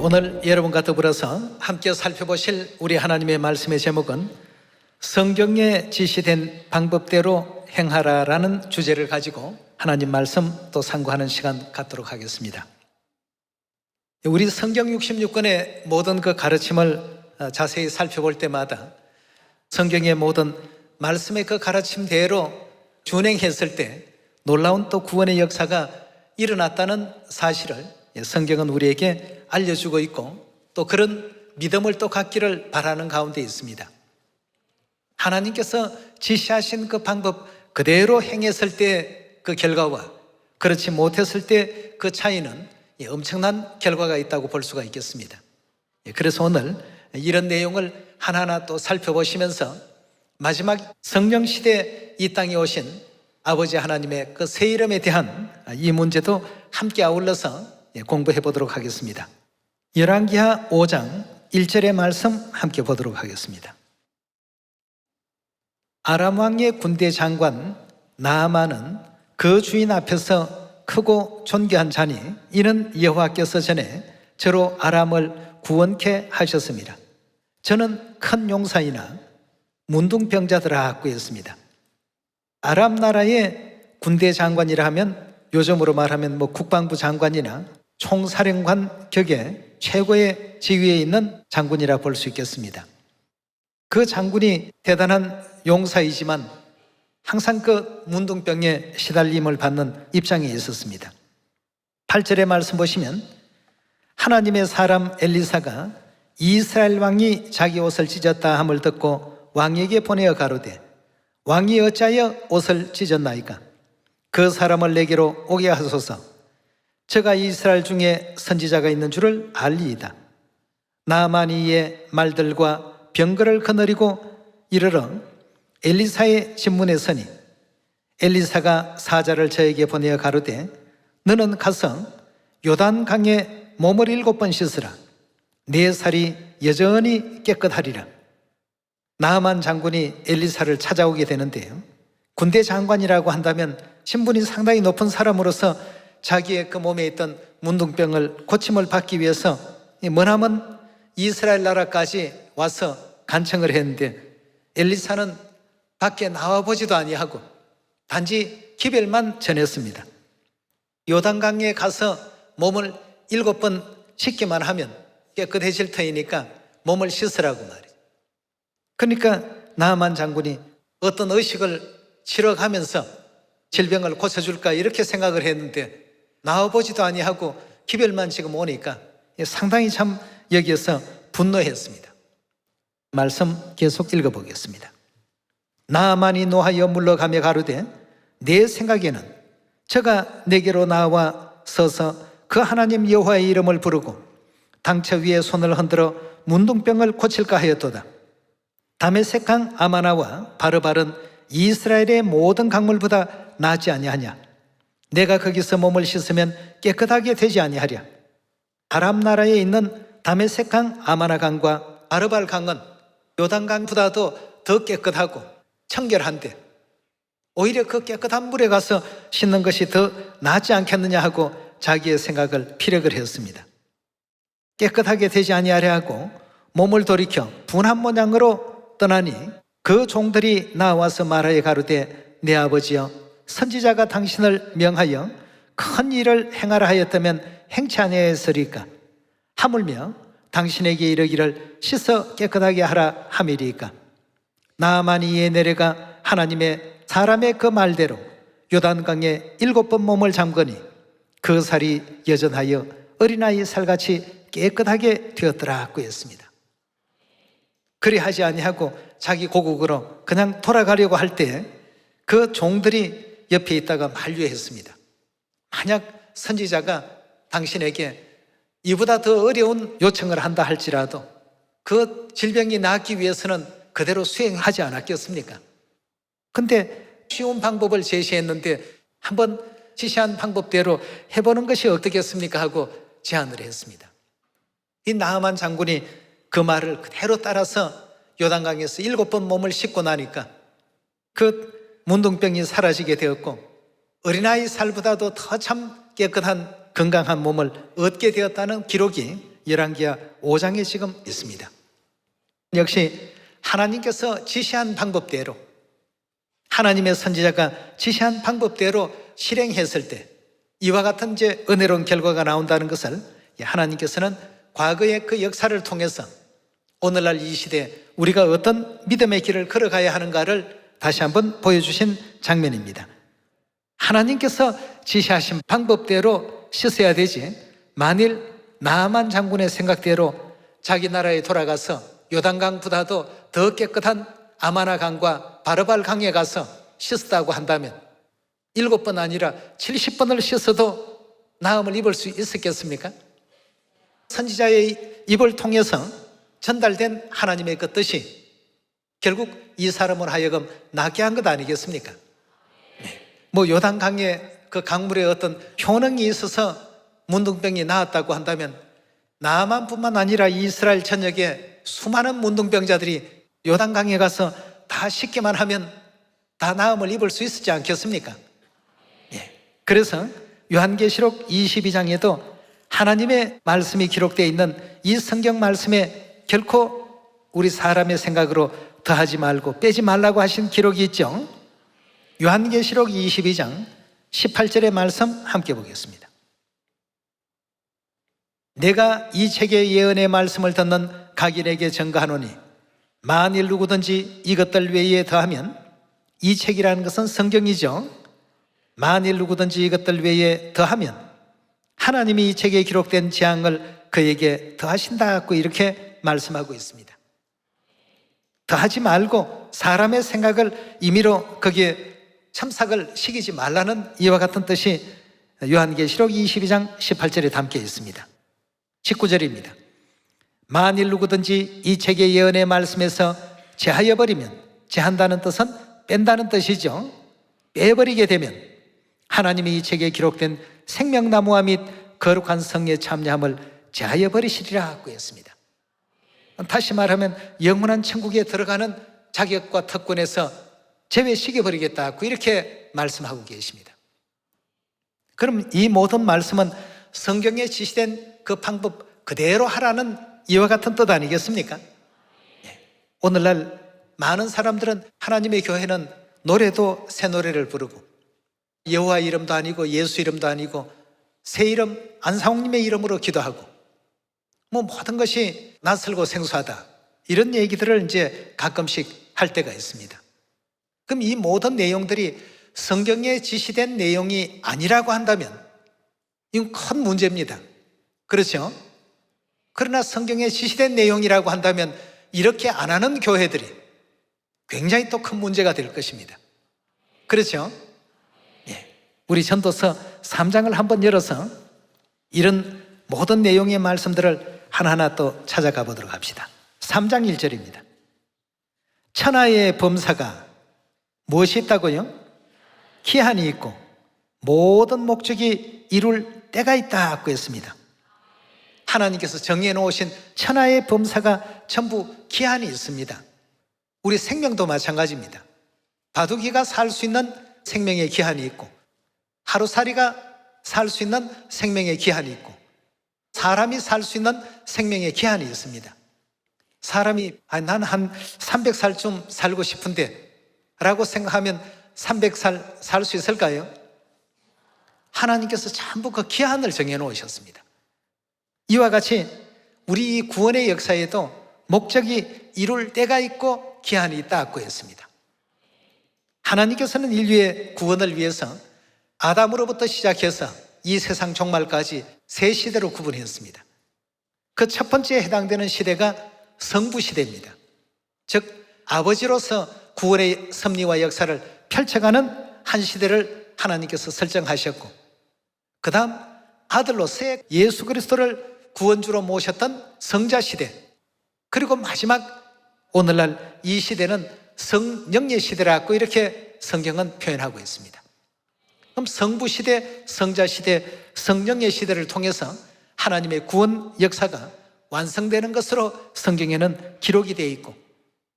오늘 여러분과 더불어서 함께 살펴보실 우리 하나님의 말씀의 제목은 성경에 지시된 방법대로 행하라라는 주제를 가지고 하나님 말씀 또 상고하는 시간 갖도록 하겠습니다. 우리 성경 66권의 모든 그 가르침을 자세히 살펴볼 때마다 성경의 모든 말씀의 그 가르침대로 준행했을 때 놀라운 또 구원의 역사가 일어났다는 사실을 성경은 우리에게 알려주고 있고 또 그런 믿음을 또 갖기를 바라는 가운데 있습니다. 하나님께서 지시하신 그 방법 그대로 행했을 때 그 결과와 그렇지 못했을 때 그 차이는 엄청난 결과가 있다고 볼 수가 있겠습니다. 그래서 오늘 이런 내용을 하나하나 또 살펴보시면서 마지막 성령 시대 이 땅에 오신 아버지 하나님의 그 새 이름에 대한 이 문제도 함께 아울러서 공부해 보도록 하겠습니다. 열왕기하 5장 1절의 말씀 함께 보도록 하겠습니다. 아람 왕의 군대 장관 나아만은 그 주인 앞에서 크고 존귀한 자니 이는 여호와께서 전에 저로 아람을 구원케 하셨습니다. 저는 큰 용사이나 문둥병자들아 하였습니다. 아람 나라의 군대 장관이라 하면 요즘으로 말하면 국방부 장관이나 총사령관 격의 최고의 지위에 있는 장군이라 볼 수 있겠습니다. 그 장군이 대단한 용사이지만 항상 그 문둥병에 시달림을 받는 입장에 있었습니다. 8절의 말씀 보시면 하나님의 사람 엘리사가 이스라엘 왕이 자기 옷을 찢었다 함을 듣고 왕에게 보내어 가로되 왕이 어찌하여 옷을 찢었나이까? 그 사람을 내게로 오게 하소서. 저가 이스라엘 중에 선지자가 있는 줄을 알리이다. 나아만이 이의 말들과 병거를 거느리고 이르러 엘리사의 집문에 서니 엘리사가 사자를 저에게 보내어 가로되 너는 가서 요단강에 몸을 7번 씻으라. 네 살이 여전히 깨끗하리라. 나아만 장군이 엘리사를 찾아오게 되는데요, 군대 장관이라고 한다면 신분이 상당히 높은 사람으로서 자기의 그 몸에 있던 문둥병을 고침을 받기 위해서 머나먼 이스라엘 나라까지 와서 간청을 했는데 엘리사는 밖에 나와보지도 아니하고 단지 기별만 전했습니다. 요단강에 가서 몸을 7번 씻기만 하면 깨끗해질 터이니까 몸을 씻으라고 말이죠. 그러니까 나아만 장군이 어떤 의식을 치러가면서 질병을 고쳐줄까 이렇게 생각을 했는데 나와보지도 아니하고 기별만 지금 오니까 상당히 참 여기에서 분노했습니다. 말씀 계속 읽어보겠습니다. 나아만이 노하여 물러가며 가로되 내 생각에는 저가 내게로 나와 서서 그 하나님 여호와의 이름을 부르고 당처 위에 손을 흔들어 문둥병을 고칠까 하였도다. 다메섹강 아마나와 바르발은 이스라엘의 모든 강물보다 나지 아니하냐? 내가 거기서 몸을 씻으면 깨끗하게 되지 아니하랴? 아람 나라에 있는 다메섹강 아마나강과 바르발 강은 요단강보다도 더 깨끗하고 청결한데 오히려 그 깨끗한 물에 가서 씻는 것이 더 낫지 않겠느냐 하고 자기의 생각을 피력을 했습니다. 깨끗하게 되지 아니하려 하고 몸을 돌이켜 분한 모양으로 떠나니 그 종들이 나와서 말하여 가로되 내 아버지여 선지자가 당신을 명하여 큰 일을 행하라 하였다면 행치 아니하였으리까? 하물며 당신에게 이르기를 씻어 깨끗하게 하라 함이리까? 나아만이 이에 내려가 하나님의 사람의 그 말대로 요단강에 7번 몸을 잠그니 그 살이 여전하여 어린아이 살같이 깨끗하게 되었더라 하고 했습니다. 그리하지 아니하고 자기 고국으로 그냥 돌아가려고 할 때 그 종들이 옆에 있다가 만류했습니다. 만약 선지자가 당신에게 이보다 더 어려운 요청을 한다 할지라도 그 질병이 낫기 위해서는 그대로 수행하지 않았겠습니까? 근데 쉬운 방법을 제시했는데 한번 지시한 방법대로 해보는 것이 어떻겠습니까? 하고 제안을 했습니다. 이 나아만 장군이 그 말을 그대로 따라서 요단강에서 7번 몸을 씻고 나니까 그 문둥병이 사라지게 되었고 어린아이 살보다도 더 참 깨끗한 건강한 몸을 얻게 되었다는 기록이 열왕기하 5장에 지금 있습니다. 역시 하나님께서 지시한 방법대로, 하나님의 선지자가 지시한 방법대로 실행했을 때 이와 같은 이제 은혜로운 결과가 나온다는 것을 하나님께서는 과거의 그 역사를 통해서 오늘날 이 시대에 우리가 어떤 믿음의 길을 걸어가야 하는가를 다시 한번 보여주신 장면입니다. 하나님께서 지시하신 방법대로 씻어야 되지, 만일 나아만 장군의 생각대로 자기 나라에 돌아가서 요단강보다도 더 깨끗한 아마나강과 바르발 강에 가서 씻었다고 한다면 7번 아니라 70번을 씻어도 나음을 입을 수 있었겠습니까? 선지자의 입을 통해서 전달된 하나님의 그 뜻이 결국 이 사람을 하여금 낫게 한 것 아니겠습니까? 뭐 요단강에 그 강물에 어떤 효능이 있어서 문둥병이 나았다고 한다면 나만뿐만 아니라 이스라엘 전역에 수많은 문둥병자들이 요단강에 가서 다 씻기만 하면 다 나음을 입을 수 있었지 않겠습니까? 그래서 요한계시록 22장에도 하나님의 말씀이 기록되어 있는 이 성경 말씀에 결코 우리 사람의 생각으로 더하지 말고 빼지 말라고 하신 기록이 있죠. 요한계시록 22장 18절의 말씀 함께 보겠습니다. 내가 이 책의 예언의 말씀을 듣는 각인에게 전가하노니 만일 누구든지 이것들 외에 더하면, 이 책이라는 것은 성경이죠. 만일 누구든지 이것들 외에 더하면 하나님이 이 책에 기록된 재앙을 그에게 더하신다고 이렇게 말씀하고 있습니다. 더하지 말고 사람의 생각을 임의로 거기에 참삭을 시키지 말라는 이와 같은 뜻이 요한계시록 22장 18절에 담겨 있습니다. 19절입니다. 만일 누구든지 이 책의 예언의 말씀에서 제하여 버리면, 제한다는 뜻은 뺀다는 뜻이죠. 빼버리게 되면 하나님이 이 책에 기록된 생명나무와 및 거룩한 성에 참여함을 제하여 버리시리라 하고 했습니다. 다시 말하면 영원한 천국에 들어가는 자격과 특권에서 제외시켜버리겠다고 이렇게 말씀하고 계십니다. 그럼 이 모든 말씀은 성경에 지시된 그 방법 그대로 하라는 이와 같은 뜻 아니겠습니까? 오늘날 많은 사람들은 하나님의 교회는 노래도 새 노래를 부르고 여호와 이름도 아니고 예수 이름도 아니고 새 이름 안상홍님의 이름으로 기도하고 뭐 모든 것이 낯설고 생소하다, 이런 얘기들을 이제 가끔씩 할 때가 있습니다. 그럼 이 모든 내용들이 성경에 지시된 내용이 아니라고 한다면 이건 큰 문제입니다. 그렇죠? 그러나 성경에 지시된 내용이라고 한다면 이렇게 안 하는 교회들이 굉장히 또 큰 문제가 될 것입니다. 그렇죠? 우리 전도서 3장을 한번 열어서 이런 모든 내용의 말씀들을 하나하나 또 찾아가 보도록 합시다. 3장 1절입니다. 천하의 범사가 무엇이 있다고요? 기한이 있고 모든 목적이 이룰 때가 있다고 했습니다. 하나님께서 정해 놓으신 천하의 범사가 전부 기한이 있습니다. 우리 생명도 마찬가지입니다. 바둑이가 살 수 있는 생명의 기한이 있고 하루살이가 살 수 있는 생명의 기한이 있고 사람이 살 수 있는 생명의 기한이 있습니다. 사람이 난 한 300살쯤 살고 싶은데 라고 생각하면 300살 살 수 있을까요? 하나님께서 전부 그 기한을 정해 놓으셨습니다. 이와 같이 우리 구원의 역사에도 목적이 이룰 때가 있고 기한이 있다고 했습니다. 하나님께서는 인류의 구원을 위해서 아담으로부터 시작해서 이 세상 종말까지 세 시대로 구분했습니다. 그 첫 번째에 해당되는 시대가 성부시대입니다. 즉 아버지로서 구원의 섭리와 역사를 펼쳐가는 한 시대를 하나님께서 설정하셨고, 그 다음 아들로서 예수 그리스도를 구원주로 모셨던 성자시대, 그리고 마지막 오늘날 이 시대는 성령의 시대라고 이렇게 성경은 표현하고 있습니다. 그럼 성부시대, 성자시대, 성령의 시대를 통해서 하나님의 구원 역사가 완성되는 것으로 성경에는 기록이 되어 있고,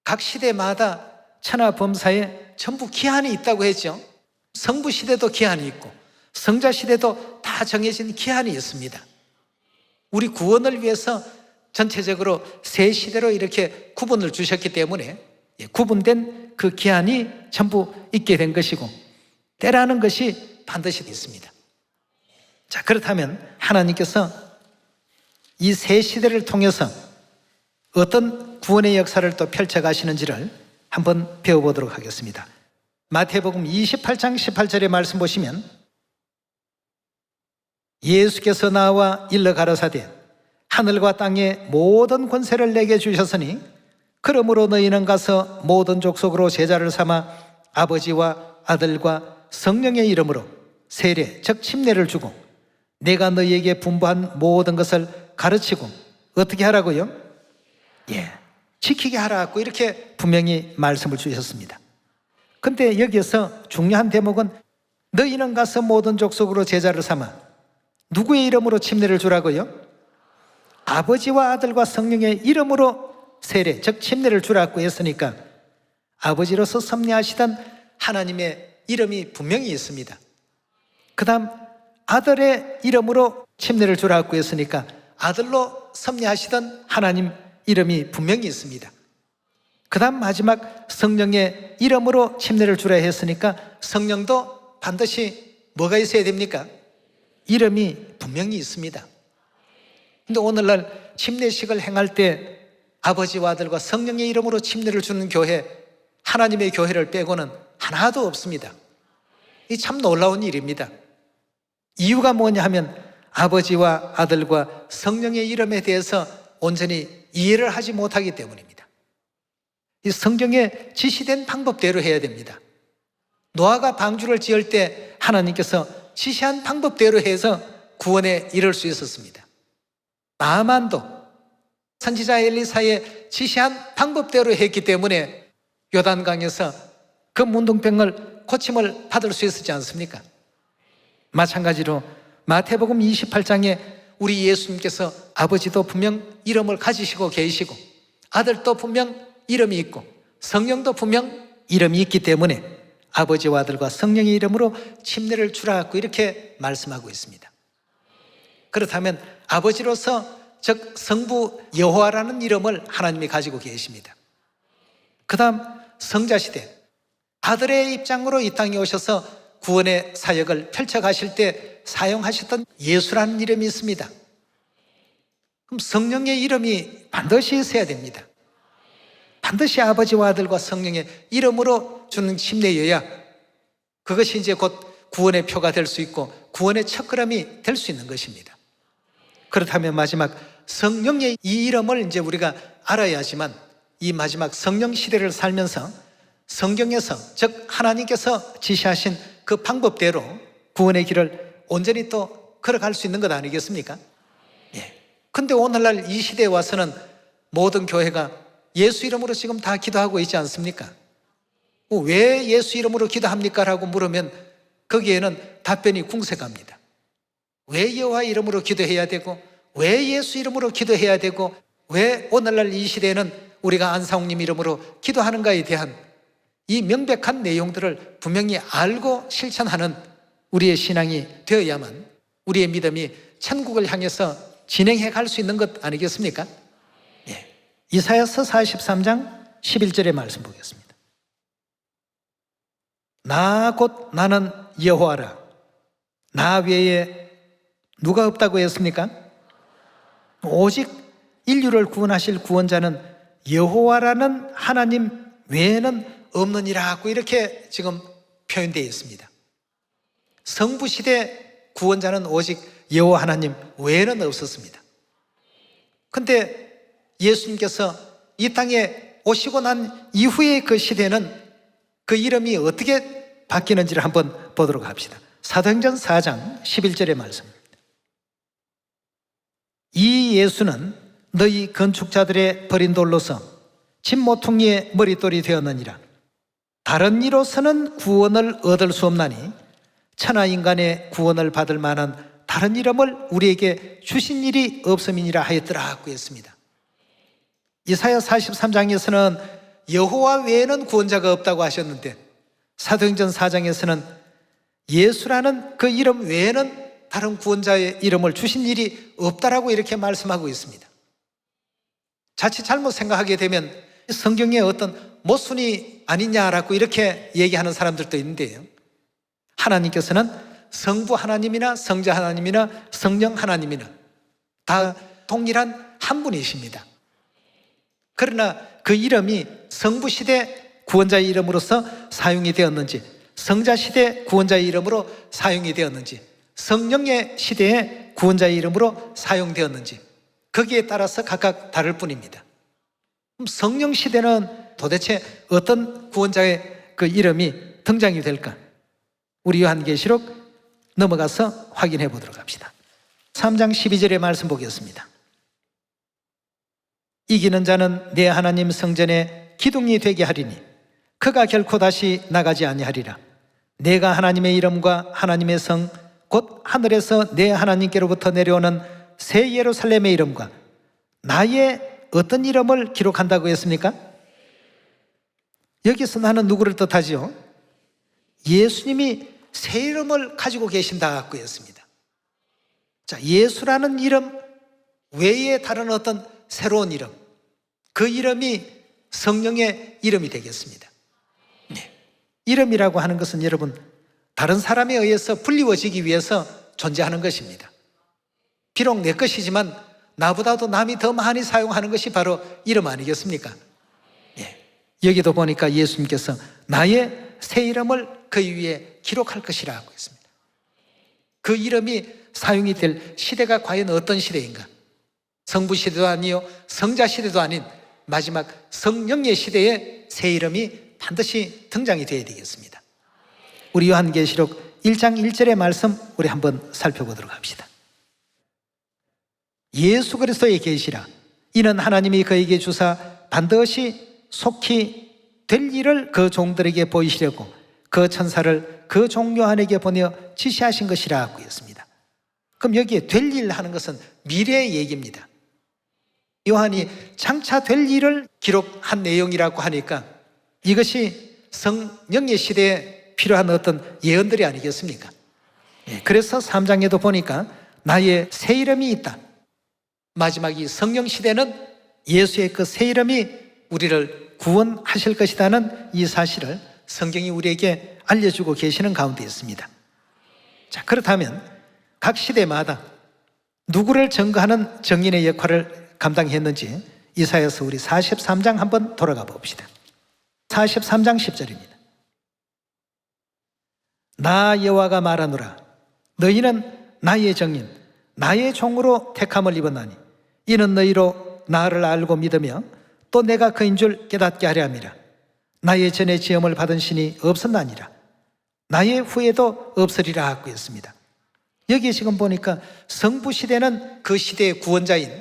각 시대마다 천하범사에 전부 기한이 있다고 했죠. 성부시대도 기한이 있고 성자시대도 다 정해진 기한이 있습니다. 우리 구원을 위해서 전체적으로 세 시대로 이렇게 구분을 주셨기 때문에 구분된 그 기한이 전부 있게 된 것이고 때라는 것이 반드시 있습니다. 자, 그렇다면 하나님께서 이 세 시대를 통해서 어떤 구원의 역사를 또 펼쳐가시는지를 한번 배워보도록 하겠습니다. 마태복음 28장 18절의 말씀 보시면 예수께서 나와 일러 가라사대 하늘과 땅의 모든 권세를 내게 주셨으니 그러므로 너희는 가서 모든 족속으로 제자를 삼아 아버지와 아들과 성령의 이름으로 세례 즉 침례를 주고 내가 너희에게 분부한 모든 것을 가르치고 어떻게 하라고요? 지키게 하라고 이렇게 분명히 말씀을 주셨습니다. 근데 여기에서 중요한 대목은 너희는 가서 모든 족속으로 제자를 삼아 누구의 이름으로 침례를 주라고요? 아버지와 아들과 성령의 이름으로 세례 즉 침례를 주라고 했으니까 아버지로서 섭리하시던 하나님의 이름이 분명히 있습니다. 그 다음 아들의 이름으로 침례를 주라고 했으니까 아들로 섭리하시던 하나님 이름이 분명히 있습니다. 그 다음 마지막 성령의 이름으로 침례를 주라 했으니까 성령도 반드시 뭐가 있어야 됩니까? 이름이 분명히 있습니다. 근데 오늘날 침례식을 행할 때 아버지와 아들과 성령의 이름으로 침례를 주는 교회, 하나님의 교회를 빼고는 하나도 없습니다. 이 참 놀라운 일입니다. 이유가 뭐냐 하면 아버지와 아들과 성령의 이름에 대해서 온전히 이해를 하지 못하기 때문입니다. 이 성경에 지시된 방법대로 해야 됩니다. 노아가 방주를 지을 때 하나님께서 지시한 방법대로 해서 구원에 이를 수 있었습니다. 나아만도 선지자 엘리사의 지시한 방법대로 했기 때문에 요단강에서 그 문둥병을 고침을 받을 수 있었지 않습니까? 마찬가지로 마태복음 28장에 우리 예수님께서 아버지도 분명 이름을 가지시고 계시고 아들도 분명 이름이 있고 성령도 분명 이름이 있기 때문에 아버지와 아들과 성령의 이름으로 침례를 주라고 이렇게 말씀하고 있습니다. 그렇다면 아버지로서 즉 성부 여호와라는 이름을 하나님이 가지고 계십니다. 그 다음 성자시대 아들의 입장으로 이 땅에 오셔서 구원의 사역을 펼쳐가실 때 사용하셨던 예수라는 이름이 있습니다. 그럼 성령의 이름이 반드시 있어야 됩니다. 반드시 아버지와 아들과 성령의 이름으로 주는 침례여야 그것이 이제 곧 구원의 표가 될 수 있고 구원의 첫걸음이 될 수 있는 것입니다. 그렇다면 마지막 성령의 이 이름을 이제 우리가 알아야지만 이 마지막 성령 시대를 살면서 성경에서 즉 하나님께서 지시하신 그 방법대로 구원의 길을 온전히 또 걸어갈 수 있는 것 아니겠습니까? 근데 오늘날 이 시대에 와서는 모든 교회가 예수 이름으로 지금 다 기도하고 있지 않습니까? 왜 예수 이름으로 기도합니까? 라고 물으면 거기에는 답변이 궁색합니다. 왜 여호와 이름으로 기도해야 되고 왜 예수 이름으로 기도해야 되고 왜 오늘날 이 시대에는 우리가 안상홍님 이름으로 기도하는가에 대한 이 명백한 내용들을 분명히 알고 실천하는 우리의 신앙이 되어야만 우리의 믿음이 천국을 향해서 진행해 갈 수 있는 것 아니겠습니까? 이사야서 43장 11절의 말씀 보겠습니다. 나 곧 나는 여호와라. 나 외에 누가 없다고 했습니까? 오직 인류를 구원하실 구원자는 여호와라는 하나님 외에는 없느니라고 이렇게 지금 표현되어 있습니다. 성부시대 구원자는 오직 여호와 하나님 외에는 없었습니다. 그런데 예수님께서 이 땅에 오시고 난 이후의 그 시대는 그 이름이 어떻게 바뀌는지를 한번 보도록 합시다. 사도행전 4장 11절의 말씀입니다. 이 예수는 너희 건축자들의 버린 돌로서 집 모퉁이의 머릿돌이 되었느니라. 다른 이로서는 구원을 얻을 수 없나니 천하 인간의 구원을 받을 만한 다른 이름을 우리에게 주신 일이 없음이니라 하였더라고 했습니다. 이사야 43장에서는 여호와 외에는 구원자가 없다고 하셨는데 사도행전 4장에서는 예수라는 그 이름 외에는 다른 구원자의 이름을 주신 일이 없다라고 이렇게 말씀하고 있습니다. 자칫 잘못 생각하게 되면 성경의 어떤 모순이 아니냐라고 이렇게 얘기하는 사람들도 있는데요, 하나님께서는 성부 하나님이나 성자 하나님이나 성령 하나님이나 다 동일한 한 분이십니다. 그러나 그 이름이 성부 시대 구원자의 이름으로서 사용이 되었는지, 성자 시대 구원자의 이름으로 사용이 되었는지, 성령의 시대의 구원자의 이름으로 사용되었는지, 거기에 따라서 각각 다를 뿐입니다. 그럼 성령 시대는 도대체 어떤 구원자의 그 이름이 등장이 될까? 우리 요한계시록 넘어가서 확인해 보도록 합시다. 3장 12절의 말씀 보겠습니다. 이기는 자는 내 하나님 성전에 기둥이 되게 하리니 그가 결코 다시 나가지 아니하리라. 내가 하나님의 이름과 하나님의 성 곧 하늘에서 내 하나님께로부터 내려오는 새 예루살렘의 이름과 나의 어떤 이름을 기록한다고 했습니까? 여기서 나는 누구를 뜻하지요? 예수님이 새 이름을 가지고 계신다고 했습니다. 자, 예수라는 이름 외에 다른 어떤 새로운 이름, 그 이름이 성령의 이름이 되겠습니다. 네. 이름이라고 하는 것은 여러분, 다른 사람에 의해서 불리워지기 위해서 존재하는 것입니다. 비록 내 것이지만 나보다도 남이 더 많이 사용하는 것이 바로 이름 아니겠습니까? 예. 여기도 보니까 예수님께서 나의 새 이름을 그 위에 기록할 것이라고 했습니다. 그 이름이 사용이 될 시대가 과연 어떤 시대인가? 성부 시대도 아니요, 성자 시대도 아닌 마지막 성령의 시대에 새 이름이 반드시 등장이 되어야 되겠습니다. 우리 요한계시록 1장 1절의 말씀 우리 한번 살펴보도록 합시다. 예수 그리스도의 계시라. 이는 하나님이 그에게 주사 반드시 속히 될 일을 그 종들에게 보이시려고 그 천사를 그 종 요한에게 보내어 지시하신 것이라고 했습니다. 그럼 여기에 될 일 하는 것은 미래의 얘기입니다. 요한이 장차 될 일을 기록한 내용이라고 하니까 이것이 성령의 시대에 필요한 어떤 예언들이 아니겠습니까? 그래서 3장에도 보니까 나의 새 이름이 있다. 마지막 이 성령 시대는 예수의 그 새 이름이 우리를 구원하실 것이라는 이 사실을 성경이 우리에게 알려주고 계시는 가운데 있습니다. 자, 그렇다면 각 시대마다 누구를 증거하는 증인의 역할을 감당했는지 이사야서 우리 43장 한번 돌아가 봅시다. 43장 10절입니다. 나 여호와가 말하노라. 너희는 나의 증인, 나의 종으로 택함을 입었나니 이는 너희로 나를 알고 믿으며 또 내가 그인 줄 깨닫게 하려 함이라. 나의 전에 지음을 받은 신이 없었나니라. 나의 후에도 없으리라 하고 했습니다. 여기 지금 보니까 성부 시대는 그 시대의 구원자인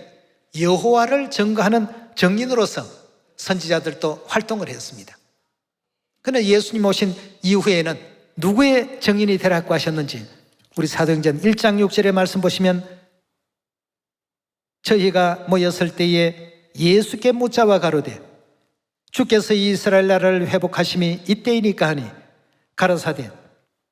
여호와를 증거하는 증인으로서 선지자들도 활동을 했습니다. 그러나 예수님 오신 이후에는 누구의 증인이 되라고 하셨는지 우리 사도행전 1장 6절의 말씀 보시면 저희가 모였을 때에 예수께 묻자와 가로되 주께서 이스라엘 나라를 회복하심이 이때이니까 하니 가라사대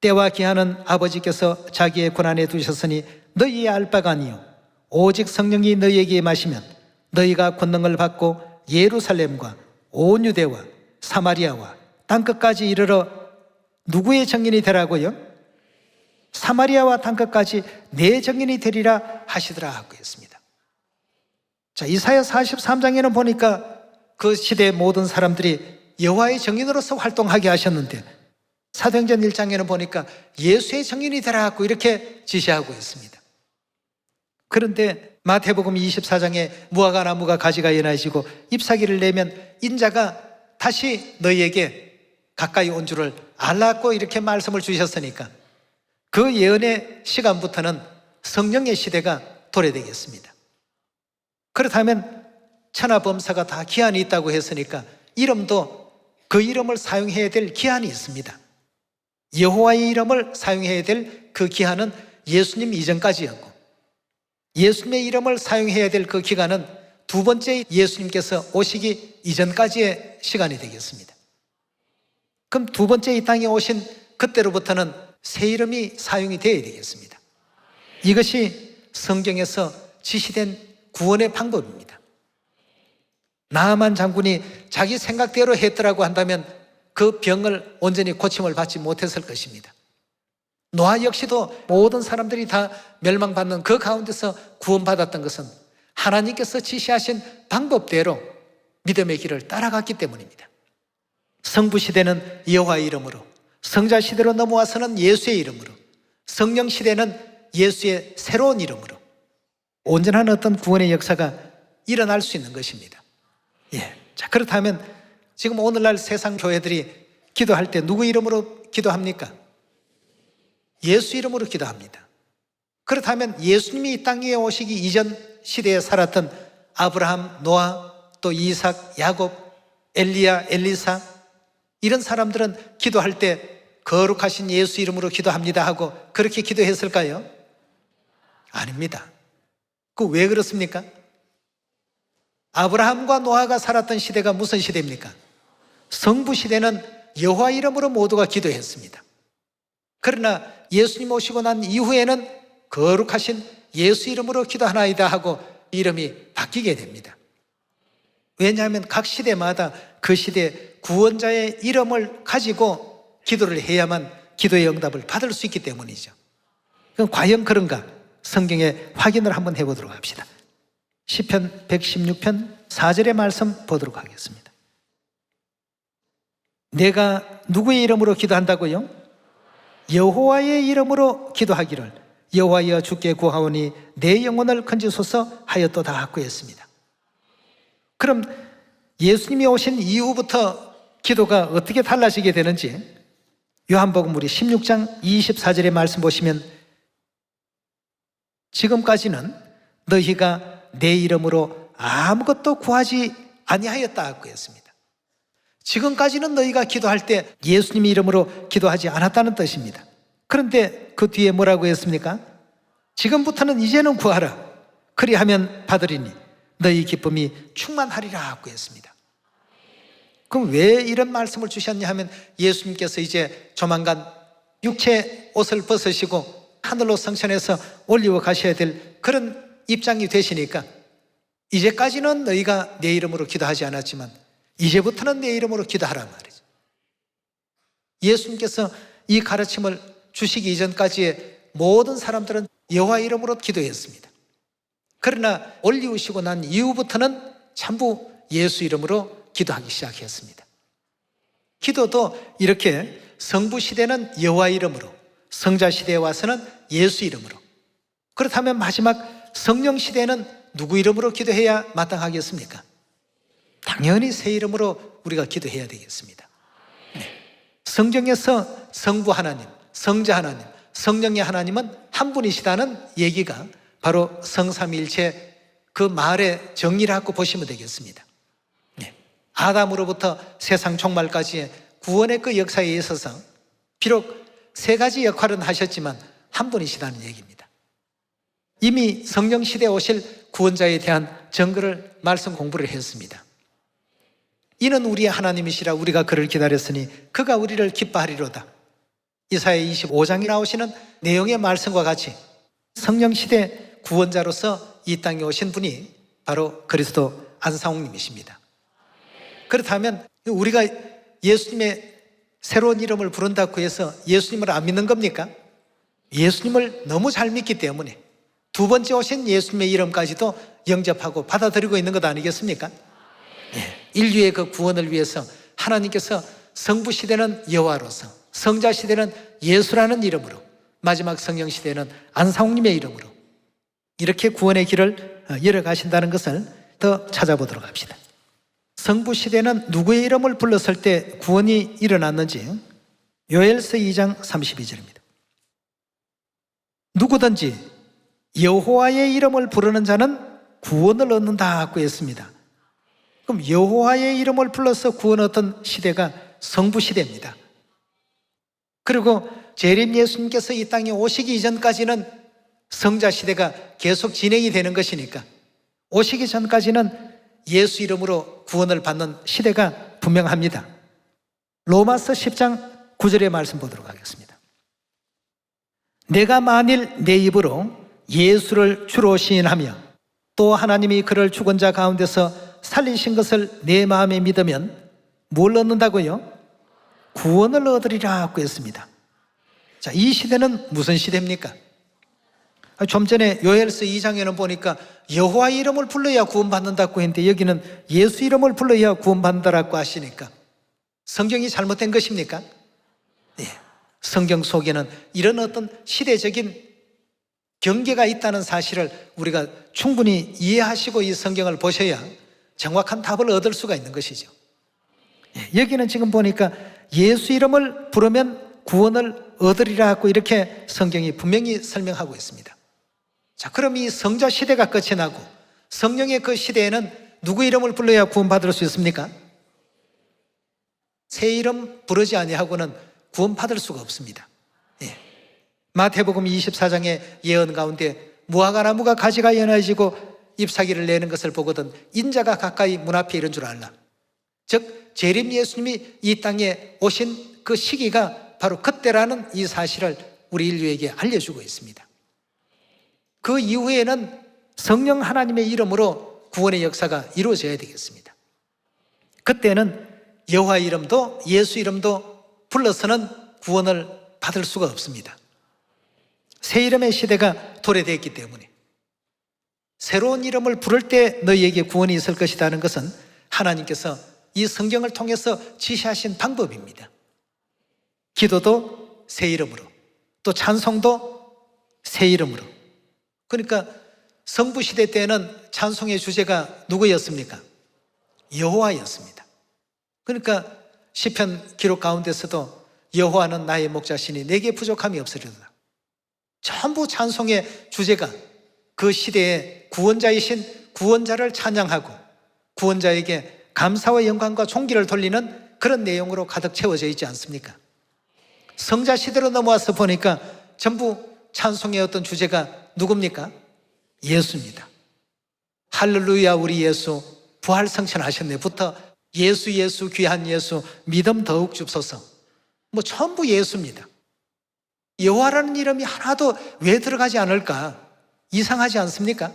때와 기한은 아버지께서 자기의 권한에 두셨으니 너희의 알 바가 아니요 오직 성령이 너희에게 임하시면 너희가 권능을 받고 예루살렘과 온 유대와 사마리아와 땅끝까지 이르러 누구의 증인이 되라고요? 사마리아와 땅끝까지 내 증인이 되리라 하시더라 하고 했습니다. 자, 이사야 43장에는 보니까 그 시대의 모든 사람들이 여호와의 증인으로서 활동하게 하셨는데 사도행전 1장에는 보니까 예수의 증인이 되라고 이렇게 지시하고 있습니다. 그런데 마태복음 24장에 무화과 나무가 가지가 연해지고 잎사귀를 내면 인자가 다시 너희에게 가까이 온 줄을 알았고 이렇게 말씀을 주셨으니까 그 예언의 시간부터는 성령의 시대가 도래되겠습니다. 그렇다면 천하범사가 다 기한이 있다고 했으니까 이름도 그 이름을 사용해야 될 기한이 있습니다. 여호와의 이름을 사용해야 될 그 기한은 예수님 이전까지였고 예수님의 이름을 사용해야 될 그 기간은 두 번째 예수님께서 오시기 이전까지의 시간이 되겠습니다. 그럼 두 번째 이 땅에 오신 그때로부터는 새 이름이 사용이 되어야 되겠습니다. 이것이 성경에서 지시된 구원의 방법입니다. 나아만 장군이 자기 생각대로 했더라고 한다면 그 병을 온전히 고침을 받지 못했을 것입니다. 노아 역시도 모든 사람들이 다 멸망받는 그 가운데서 구원받았던 것은 하나님께서 지시하신 방법대로 믿음의 길을 따라갔기 때문입니다. 성부 시대는 여호와의 이름으로, 성자 시대로 넘어와서는 예수의 이름으로, 성령 시대는 예수의 새로운 이름으로 온전한 어떤 구원의 역사가 일어날 수 있는 것입니다. 자, 그렇다면 지금 오늘날 세상 교회들이 기도할 때 누구 이름으로 기도합니까? 예수 이름으로 기도합니다. 그렇다면 예수님이 이 땅에 오시기 이전 시대에 살았던 아브라함, 노아, 또 이삭, 야곱, 엘리야, 엘리사, 이런 사람들은 기도할 때 거룩하신 예수 이름으로 기도합니다 하고 그렇게 기도했을까요? 아닙니다. 그 왜 그렇습니까? 아브라함과 노아가 살았던 시대가 무슨 시대입니까? 성부 시대는 여호와 이름으로 모두가 기도했습니다. 그러나 예수님 오시고 난 이후에는 거룩하신 예수 이름으로 기도하나이다 하고 이름이 바뀌게 됩니다. 왜냐하면 각 시대마다 그 시대 구원자의 이름을 가지고 기도를 해야만 기도의 응답을 받을 수 있기 때문이죠. 그럼 과연 그런가? 성경에 확인을 한번 해보도록 합시다. 시편 116편 4절의 말씀 보도록 하겠습니다. 내가 누구의 이름으로 기도한다고요? 여호와의 이름으로 기도하기를 여호와여 주께 구하오니 내 영혼을 건지소서 하였도다 하고 했습니다. 그럼 예수님이 오신 이후부터 기도가 어떻게 달라지게 되는지 요한복음 우리 16장 24절의 말씀 보시면 지금까지는 너희가 내 이름으로 아무것도 구하지 아니하였다 하고 했습니다. 지금까지는 너희가 기도할 때 예수님의 이름으로 기도하지 않았다는 뜻입니다. 그런데 그 뒤에 뭐라고 했습니까? 지금부터는 이제는 구하라. 그리하면 받으리니 너희 기쁨이 충만하리라 하고 했습니다. 그럼 왜 이런 말씀을 주셨냐 하면 예수님께서 이제 조만간 육체 옷을 벗으시고 하늘로 승천해서 올리고 가셔야 될 그런 입장이 되시니까 이제까지는 너희가 내 이름으로 기도하지 않았지만 이제부터는 내 이름으로 기도하란 말이죠. 예수님께서 이 가르침을 주시기 이전까지의 모든 사람들은 여호와 이름으로 기도했습니다. 그러나 올리우시고 난 이후부터는 전부 예수 이름으로 기도하기 시작했습니다. 기도도 이렇게 성부 시대는 여호와 이름으로, 성자 시대에 와서는 예수 이름으로, 그렇다면 마지막 성령 시대는 누구 이름으로 기도해야 마땅하겠습니까? 당연히 새 이름으로 우리가 기도해야 되겠습니다. 성경에서 성부 하나님, 성자 하나님, 성령의 하나님은 한 분이시다는 얘기가 바로 성삼위일체 그 말의 정리라고 보시면 되겠습니다. 아담으로부터 세상 종말까지의 구원의 그 역사에 있어서 비록 세 가지 역할은 하셨지만 한 분이시다는 얘기입니다. 이미 성령 시대에 오실 구원자에 대한 증거를 말씀 공부를 했습니다. 이는 우리의 하나님이시라 우리가 그를 기다렸으니 그가 우리를 기뻐하리로다. 이사야 25장에 나오시는 내용의 말씀과 같이 성령 시대 구원자로서 이 땅에 오신 분이 바로 그리스도 안상홍님이십니다. 그렇다면 우리가 예수님의 새로운 이름을 부른다고 해서 예수님을 안 믿는 겁니까? 예수님을 너무 잘 믿기 때문에 두 번째 오신 예수님의 이름까지도 영접하고 받아들이고 있는 것 아니겠습니까? 인류의 그 구원을 위해서 하나님께서 성부 시대는 여호와로서, 성자 시대는 예수라는 이름으로, 마지막 성령 시대는 안상홍님의 이름으로 이렇게 구원의 길을 열어가신다는 것을 더 찾아보도록 합시다. 성부 시대는 누구의 이름을 불렀을 때 구원이 일어났는지 요엘서 2장 32절입니다. 누구든지 여호와의 이름을 부르는 자는 구원을 얻는다 하고 했습니다. 그럼 여호와의 이름을 불러서 구원 얻던 시대가 성부 시대입니다. 그리고 재림 예수님께서 이 땅에 오시기 이전까지는 성자 시대가 계속 진행이 되는 것이니까 오시기 전까지는 예수 이름으로 구원을 받는 시대가 분명합니다. 로마서 10장 9절의 말씀 보도록 하겠습니다. 내가 만일 내 입으로 예수를 주로 시인하며 또 하나님이 그를 죽은 자 가운데서 살리신 것을 내 마음에 믿으면 뭘 얻는다고요? 구원을 얻으리라고 했습니다. 자, 이 시대는 무슨 시대입니까? 좀 전에 요엘서 2장에는 보니까 여호와 이름을 불러야 구원받는다고 했는데 여기는 예수 이름을 불러야 구원받는다라고 하시니까 성경이 잘못된 것입니까? 네. 성경 속에는 이런 어떤 시대적인 경계가 있다는 사실을 우리가 충분히 이해하시고 이 성경을 보셔야 정확한 답을 얻을 수가 있는 것이죠. 여기는 지금 보니까 예수 이름을 부르면 구원을 얻으리라고 이렇게 성경이 분명히 설명하고 있습니다. 자, 그럼 이 성자 시대가 끝이 나고 성령의 그 시대에는 누구 이름을 불러야 구원받을 수 있습니까? 새 이름 부르지 아니하고는 구원받을 수가 없습니다. 예. 마태복음 24장의 예언 가운데 무화과 나무가 가지가 연해지고 잎사귀를 내는 것을 보거든 인자가 가까이 문 앞에 이른 줄 알라. 즉 재림 예수님이 이 땅에 오신 그 시기가 바로 그때라는 이 사실을 우리 인류에게 알려주고 있습니다. 그 이후에는 성령 하나님의 이름으로 구원의 역사가 이루어져야 되겠습니다. 그때는 여호와 이름도 예수 이름도 불러서는 구원을 받을 수가 없습니다. 새 이름의 시대가 도래되었기 때문에 새로운 이름을 부를 때 너희에게 구원이 있을 것이라는 것은 하나님께서 이 성경을 통해서 지시하신 방법입니다. 기도도 새 이름으로, 또 찬송도 새 이름으로. 그러니까 성부 시대 때는 찬송의 주제가 누구였습니까? 여호와였습니다. 그러니까 시편 기록 가운데서도 여호와는 나의 목자시니 내게 부족함이 없으리로다. 전부 찬송의 주제가 그 시대의 구원자이신 구원자를 찬양하고 구원자에게 감사와 영광과 존귀를 돌리는 그런 내용으로 가득 채워져 있지 않습니까? 성자 시대로 넘어와서 보니까 전부 찬송의 어떤 주제가 누굽니까? 예수입니다. 할렐루야 우리 예수 부활 성천하셨네부터 예수 예수 귀한 예수 믿음 더욱 줍소서, 뭐 전부 예수입니다. 여호와라는 이름이 하나도 왜 들어가지 않을까? 이상하지 않습니까?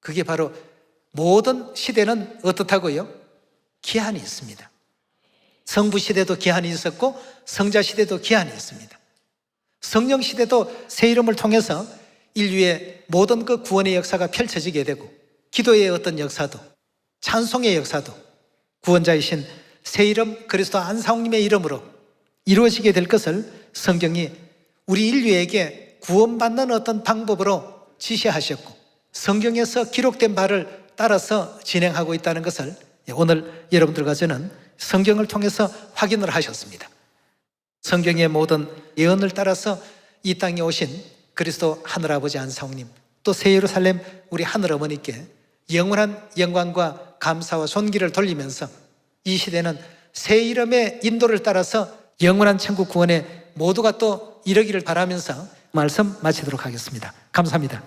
그게 바로 모든 시대는 어떻다고요? 기한이 있습니다. 성부 시대도 기한이 있었고 성자 시대도 기한이 있습니다. 성령 시대도 새 이름을 통해서 인류의 모든 그 구원의 역사가 펼쳐지게 되고 기도의 어떤 역사도 찬송의 역사도 구원자이신 새 이름 그리스도 안사홍님의 이름으로 이루어지게 될 것을 성경이 우리 인류에게 구원받는 어떤 방법으로 지시하셨고 성경에서 기록된 바를 따라서 진행하고 있다는 것을 오늘 여러분들과 저는 성경을 통해서 확인을 하셨습니다. 성경의 모든 예언을 따라서 이 땅에 오신 그리스도 하늘아버지 안사홍님 또 새 예루살렘 우리 하늘어머니께 영원한 영광과 감사와 존귀를 돌리면서 이 시대는 새 이름의 인도를 따라서 영원한 천국 구원에 모두가 또 이르기를 바라면서 말씀 마치도록 하겠습니다. 감사합니다.